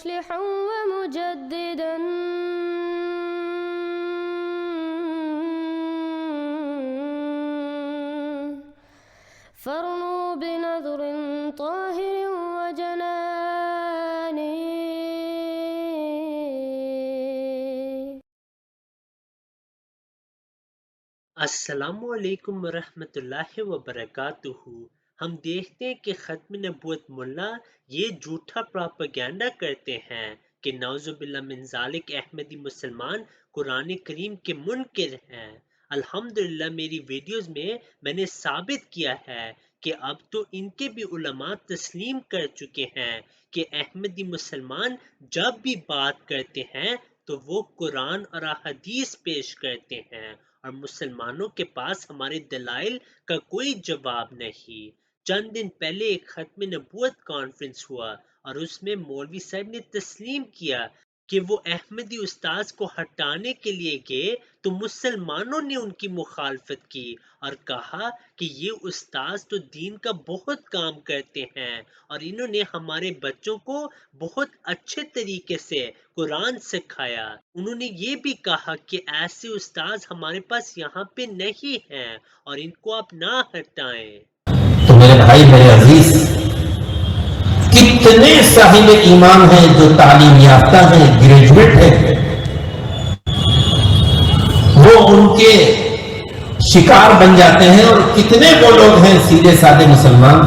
مصلحا ومجددا فارنوا بنظر طاهر وجنان. السلام علیکم ورحمۃ اللہ وبرکاتہ. ہم دیکھتے ہیں کہ ختم نبوت ملا یہ جھوٹا پراپیگینڈا کرتے ہیں کہ نعوذ باللہ من ذالک احمدی مسلمان قرآن کریم کے منکر ہیں. الحمدللہ میری ویڈیوز میں نے ثابت کیا ہے کہ اب تو ان کے بھی علماء تسلیم کر چکے ہیں کہ احمدی مسلمان جب بھی بات کرتے ہیں تو وہ قرآن اور احادیث پیش کرتے ہیں اور مسلمانوں کے پاس ہمارے دلائل کا کوئی جواب نہیں. چند دن پہلے ایک ختم نبوت کانفرنس ہوا اور اس میں مولوی صاحب نے تسلیم کیا کہ وہ احمدی استاذ کو ہٹانے کے لیے گئے تو مسلمانوں نے ان کی مخالفت کی اور کہا کہ یہ استاذ تو دین کا بہت کام کرتے ہیں اور انہوں نے ہمارے بچوں کو بہت اچھے طریقے سے قرآن سکھایا. انہوں نے یہ بھی کہا کہ ایسے استاذ ہمارے پاس یہاں پہ نہیں ہیں اور ان کو آپ نہ ہٹائیں. تو میرے بھائی میرے عزیز، کتنے صاحب ایمان ہیں جو تعلیم یافتہ ہیں، گریجویٹ ہیں، وہ ان کے شکار بن جاتے ہیں، اور کتنے وہ لوگ ہیں سیدھے سادے مسلمان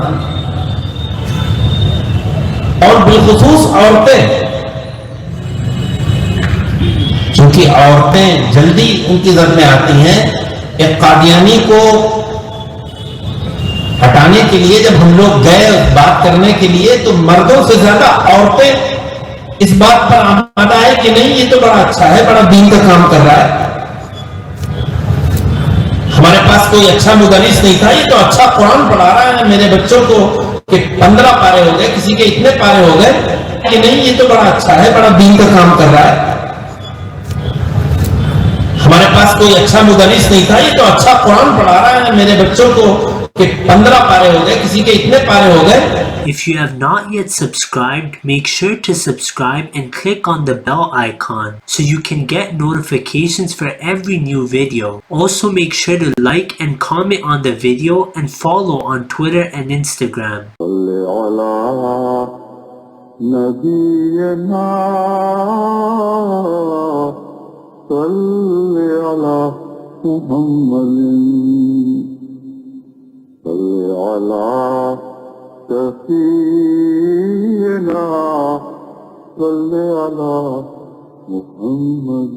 اور بالخصوص عورتیں، کیونکہ عورتیں جلدی ان کی زد میں آتی ہیں. ایک قادیانی کو ہٹانے کے لیے جب ہم لوگ گئے بات کرنے کے لیے تو مردوں سے زیادہ عورتیں اس بات پر آمادہ ہے کہ نہیں یہ تو بڑا اچھا ہے، بڑا دین کا کام کر رہا ہے. ہمارے پاس کوئی اچھا مدرس نہیں تھا، یہ تو اچھا قرآن پڑھا رہا ہے میرے بچوں کو کہ 15 پارے ہو گئے، کسی کے اتنے پارے ہو گئے کہ نہیں یہ تو بڑا اچھا ہے، بڑا دین کا کام کر رہا ہے. ہمارے پاس کوئی اچھا مدرس نہیں تھا، یہ تو اچھا قرآن پڑھا رہا ہے میرے بچوں کو کہ 15 پارے ہو گئے، کسی کے اتنے پارے ہو گئے. If you have not yet subscribed, make sure to subscribe and click on the bell icon so you can get notifications for every new video. Also make sure to like and comment on the video and follow on Twitter and Instagram. صلی علی محمد صلی علی سفینا صلی علی محمد.